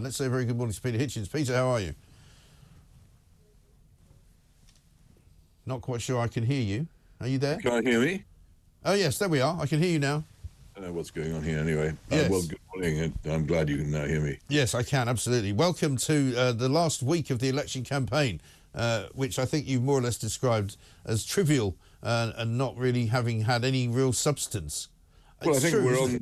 Let's say a very good morning to Peter Hitchens. Peter, how are you? Not quite sure I can hear you. Are you there? You can't hear me? Oh, yes, there we are. I can hear you now. I don't know what's going on here anyway. Yes. Well, good morning, and I'm glad you can now hear me. Yes, I can, absolutely. Welcome to the last week of the election campaign, which I think you've more or less described as trivial and not really having had any real substance. Well, It's I think true,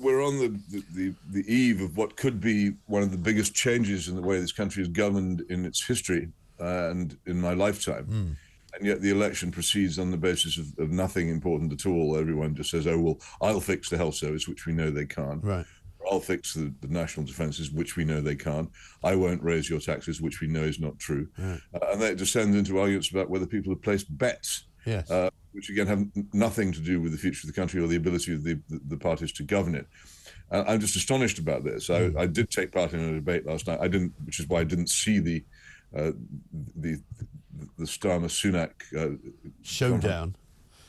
we're on the eve of what could be one of the biggest changes in the way this country is governed in its history and in my lifetime. And yet the election proceeds on the basis of nothing important at all. Everyone just says, oh, well, I'll fix the health service, which we know they can't. Right. I'll fix the national defences, which we know they can't. I won't raise your taxes, which we know is not true. Right. And that descends into arguments about whether people have placed bets, yes, which again have nothing to do with the future of the country or the ability of the parties to govern it. I'm just astonished about this. I did take part in a debate last night. I didn't, which is why I didn't see the Starmer-Sunak showdown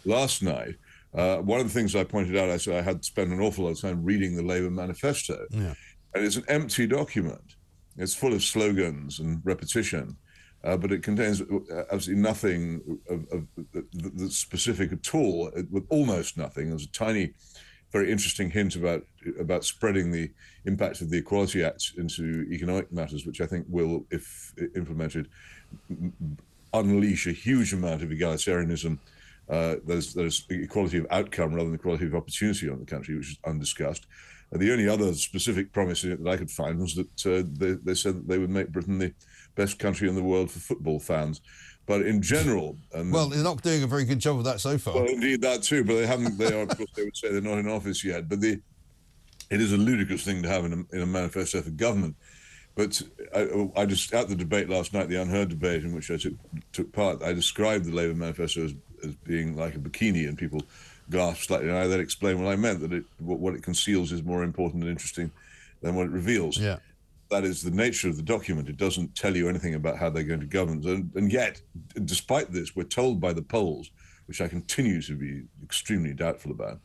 last night. One of the things I pointed out, I said I had spent an awful lot of time reading the Labour manifesto, and it's an empty document. It's full of slogans and repetition, but it contains absolutely nothing that's specific at all, with almost nothing. There's a tiny, very interesting hint about spreading the impact of the Equality Act into economic matters, which I think will, if implemented, unleash a huge amount of egalitarianism. There's equality of outcome rather than equality of opportunity on the country, which is undiscussed. The only other specific promise in it that I could find was that they said that they would make Britain the best country in the world for football fans. But in general, well, they're not doing a very good job of that so far. Well, indeed, that too. But they haven't. They are, of course, they would say they're not in office yet. But it is a ludicrous thing to have in a manifesto for government. But I just, at the debate last night, the unheard debate in which I took part, I described the Labour manifesto as being like a bikini, and people gasped slightly. And I then explained what I meant, that what it conceals is more important and interesting than what it reveals. Yeah. That is the nature of the document. It doesn't tell you anything about how they're going to govern. And yet, despite this, we're told by the polls, which I continue to be extremely doubtful about,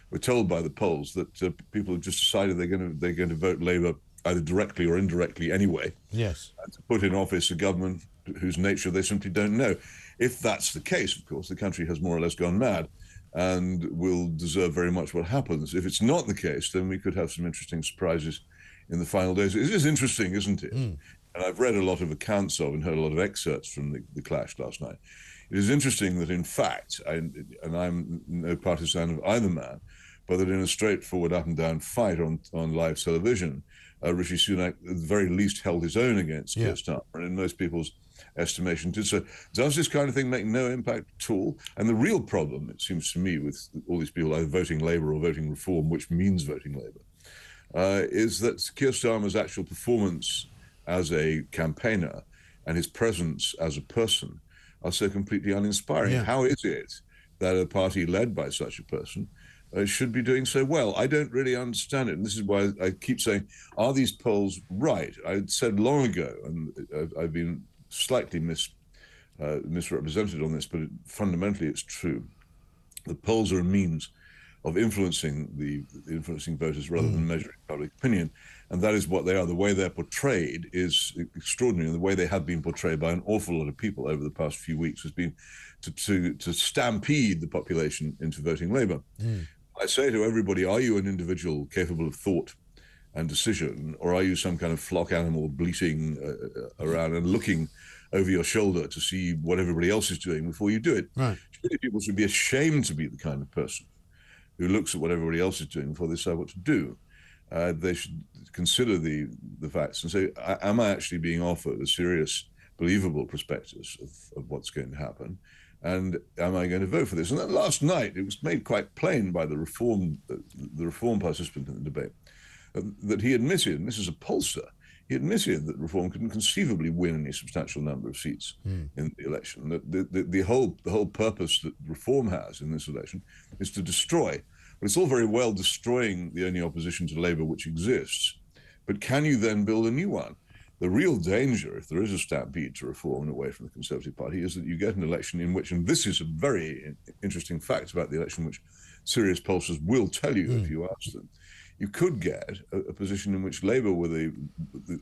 we're told by the polls that people have just decided they're going to vote Labour either directly or indirectly anyway. Yes. And to put in office a government whose nature they simply don't know. If that's the case, of course, the country has more or less gone mad and will deserve very much what happens. If it's not the case, then we could have some interesting surprises in the final days. It is interesting, isn't it? And I've read a lot of accounts of and heard a lot of excerpts from the clash last night. It is interesting that, in fact, and I'm no partisan of either man, but that in a straightforward up-and-down fight on live television, Rishi Sunak, at the very least, held his own against Keir Starmer, and in most people's estimation did so. Does this kind of thing make no impact at all? And the real problem, it seems to me, with all these people either voting Labour or voting Reform, which means voting Labour, is that Keir Starmer's actual performance as a campaigner and his presence as a person are so completely uninspiring. Yeah. How is it that a party led by such a person should be doing so well? I don't really understand it. And this is why I keep saying, are these polls right? I said long ago, and I've been slightly misrepresented on this, but fundamentally it's true. The polls are a means of influencing voters rather than measuring public opinion. And that is what they are. The way they're portrayed is extraordinary. And the way they have been portrayed by an awful lot of people over the past few weeks has been to stampede the population into voting Labour. I say to everybody, are you an individual capable of thought and decision, or are you some kind of flock animal bleating around and looking over your shoulder to see what everybody else is doing before you do it? Right. Surely people should be ashamed to be the kind of person who looks at what everybody else is doing before they decide what to do. They should consider the facts and say, am I actually being offered a serious, believable prospectus of what's going to happen? And am I going to vote for this? And then last night, it was made quite plain by the reform participant in the debate that he admitted, and this is a pollster, he admitted that Reform couldn't conceivably win any substantial number of seats in the election. The whole purpose that Reform has in this election is to destroy. But it's all very well destroying the only opposition to Labour which exists, but can you then build a new one? The real danger, if there is a stampede to Reform and away from the Conservative Party, is that you get an election in which, and this is a very interesting fact about the election, which serious pollsters will tell you if you ask them, you could get a position in which Labour were the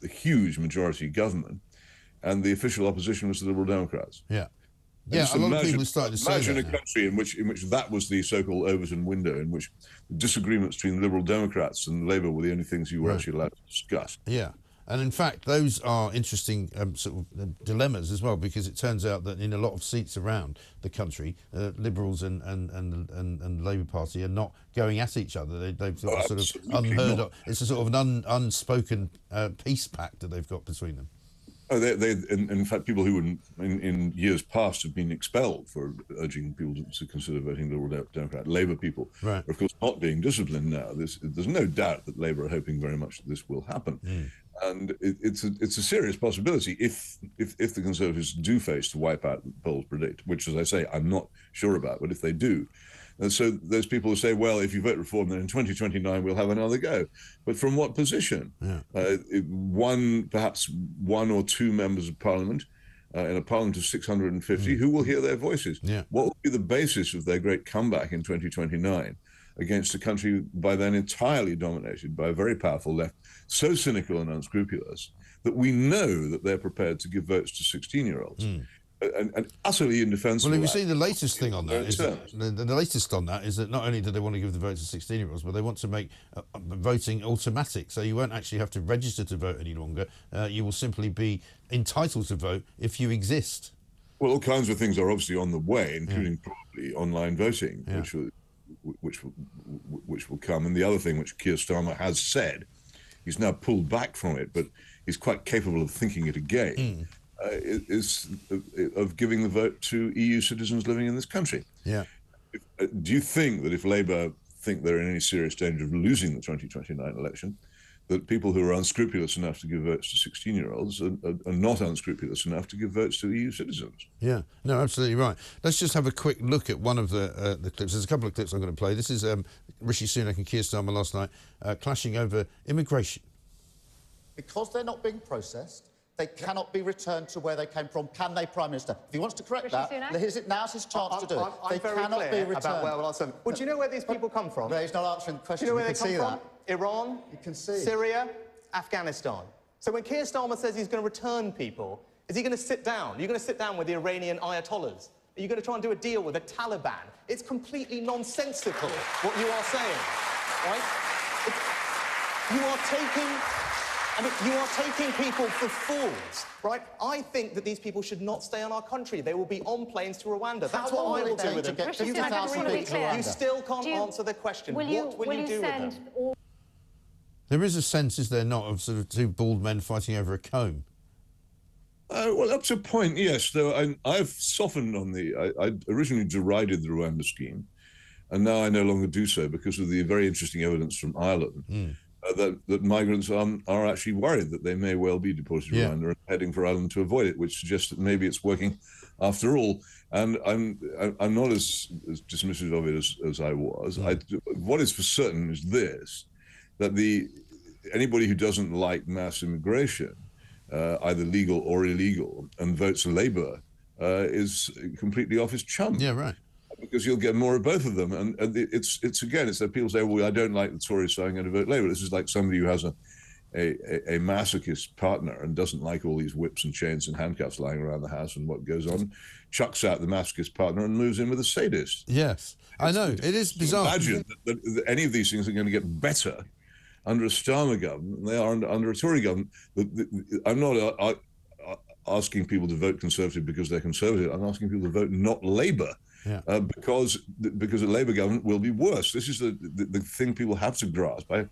huge majority government, and the official opposition was the Liberal Democrats. Yeah. And Yeah, just a lot of imagine, people are starting to say imagine that a now. country in which that was the so-called Overton window, in which disagreements between Liberal Democrats and Labour were the only things you were actually allowed to discuss. Yeah. And in fact, those are interesting sort of dilemmas as well, because it turns out that in a lot of seats around the country, Liberals and the Labour Party are not going at each other. They've got a sort of unheard of. It's a sort of an unspoken peace pact that they've got between them. Oh, in fact, people who in years past have been expelled for urging people to consider voting Liberal Democrat, Labour people, are of course not being disciplined now. There's no doubt that Labour are hoping very much that this will happen. And it's a serious possibility if the Conservatives do face the wipeout that the polls predict, which, as I say, I'm not sure about, but if they do. And so there's people who say, well, if you vote Reform, then in 2029 we'll have another go. But from what position? Perhaps one or two members of Parliament in a Parliament of 650, who will hear their voices? What will be the basis of their great comeback in 2029 against a country by then entirely dominated by a very powerful left, so cynical and unscrupulous that we know that they're prepared to give votes to 16-year-olds. And utterly indefensible. Well, if you see the latest thing on that is the latest on that is that not only do they want to give the vote to 16-year-olds, but they want to make voting automatic, so you won't actually have to register to vote any longer. You will simply be entitled to vote if you exist. Well, all kinds of things are obviously on the way, including probably online voting, which will come. And the other thing, which Keir Starmer has said, he's now pulled back from it, but he's quite capable of thinking it again. Is of giving the vote to EU citizens living in this country. Do you think that if Labour think they're in any serious danger of losing the 2029 election, that people who are unscrupulous enough to give votes to 16-year-olds are not unscrupulous enough to give votes to EU citizens? Yeah, no, absolutely right. Let's just have a quick look at one of the clips. There's a couple of clips I'm going to play. This is Rishi Sunak and Keir Starmer last night clashing over immigration. Because they're not being processed, they cannot be returned to where they came from. Can they, Prime Minister? If he wants to correct that, now's his chance to do it. They cannot be returned. Well, do you know where these people come from? No, he's not answering the question. Do you know where they come from? Iran, you can see. Syria, Afghanistan. So when Keir Starmer says he's going to return people, is he going to sit down? Are you going to sit down with the Iranian ayatollahs? Are you going to try and do a deal with the Taliban? It's completely nonsensical what you are saying, right? You are taking people for fools, right? I think that these people should not stay in our country. They will be on planes to Rwanda. That's what I will do with them. You still can't answer the question. What will you do with them? There is a sense, is there not, of sort of two bald men fighting over a comb? Well, up to a point, yes. Though I've softened on I originally derided the Rwanda scheme, and now I no longer do so because of the very interesting evidence from Ireland. That migrants are actually worried that they may well be deported to Rwanda and heading for Ireland to avoid it, which suggests that maybe it's working after all. And I'm not as dismissive of it as I was. What is for certain is this, that anybody who doesn't like mass immigration, either legal or illegal, and votes Labour is completely off his chump. Yeah, right. Because you'll get more of both of them, and it's that people say, well, I don't like the Tories, so I'm going to vote Labour. This is like somebody who has a masochist partner and doesn't like all these whips and chains and handcuffs lying around the house and what goes on, chucks out the masochist partner and moves in with a sadist. Yes, I know, it is bizarre. Imagine that any of these things are going to get better under a Starmer government than they are under a Tory government. I'm not asking people to vote Conservative because they're Conservative. I'm asking people to vote not Labour. Because a Labour government will be worse. This is the thing people have to grasp. I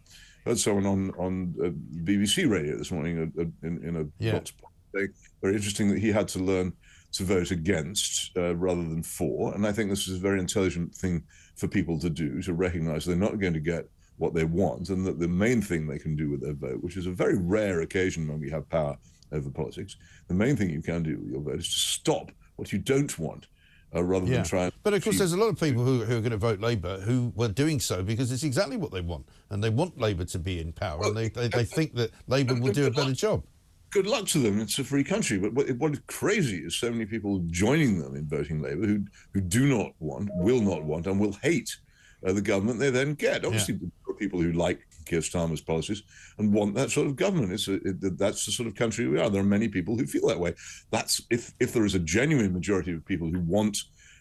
heard someone on BBC radio this morning in a box saying, very interesting, that he had to learn to vote against rather than for. And I think this is a very intelligent thing for people to do, to recognise they're not going to get what they want, and that the main thing they can do with their vote, which is a very rare occasion when we have power over politics, the main thing you can do with your vote is to stop what you don't want. Rather than try. But of course, there's a lot of people who are going to vote Labour who were doing so because it's exactly what they want, and they want Labour to be in power, and they think that Labour will do a better job. Good luck to them. It's a free country. But what is crazy is so many people joining them in voting Labour who do not want, will not want, and will hate the government they then get. Obviously, there are people who like Keir Starmer's policies and want that sort of government. That's the sort of country we are. There are many people who feel that way. That's if there is a genuine majority of people who want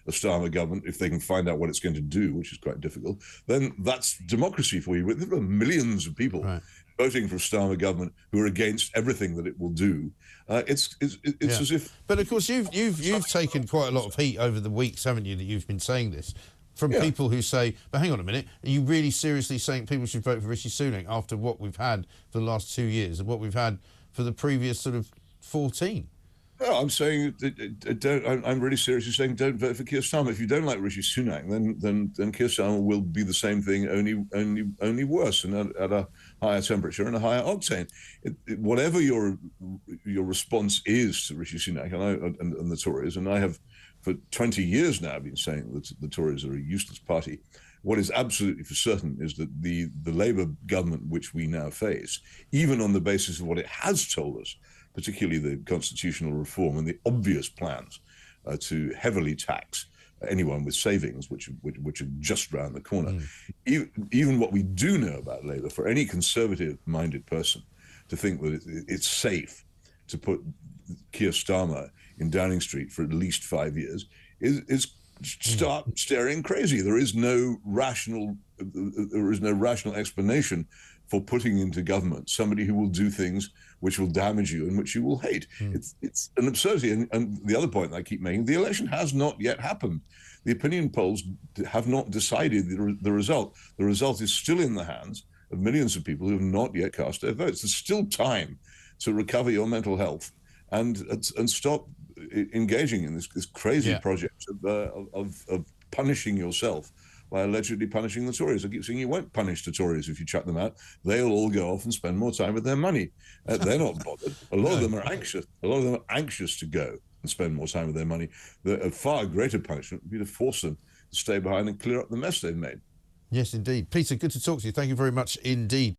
a Starmer government, if they can find out what it's going to do, which is quite difficult, then that's democracy for you. There are millions of people voting for a Starmer government who are against everything that it will do. It's as if. But of course, you've taken quite a lot of heat over the weeks, haven't you? That you've been saying this from people who say, "But hang on a minute, are you really seriously saying people should vote for Rishi Sunak after what we've had for the last 2 years and what we've had for the previous sort of 14?" No, I'm saying I'm really seriously saying don't vote for Keir Starmer. If you don't like Rishi Sunak, then Keir Starmer will be the same thing, only worse, and at a higher temperature and a higher octane. Whatever your response is to Rishi Sunak and the Tories, and I have for 20 years now been saying that the Tories are a useless party. What is absolutely for certain is that the Labour government which we now face, even on the basis of what it has told us, particularly the constitutional reform and the obvious plans to heavily tax anyone with savings, which are just round the corner. Even what we do know about Labour, for any conservative-minded person to think that it's safe to put Keir Starmer in Downing Street for at least 5 years is start staring crazy. There is no rational explanation for putting into government somebody who will do things which will damage you and which you will hate. It's an absurdity. And the other point I keep making, the election has not yet happened. The opinion polls have not decided the result. The result is still in the hands of millions of people who have not yet cast their votes. There's still time to recover your mental health and stop engaging in this crazy project of punishing yourself by allegedly punishing the Tories. I keep saying you won't punish the Tories if you chuck them out. They'll all go off and spend more time with their money. They're not bothered. A lot of them are anxious. A lot of them are anxious to go and spend more time with their money. A far greater punishment would be to force them to stay behind and clear up the mess they've made. Yes, indeed. Peter, good to talk to you. Thank you very much indeed.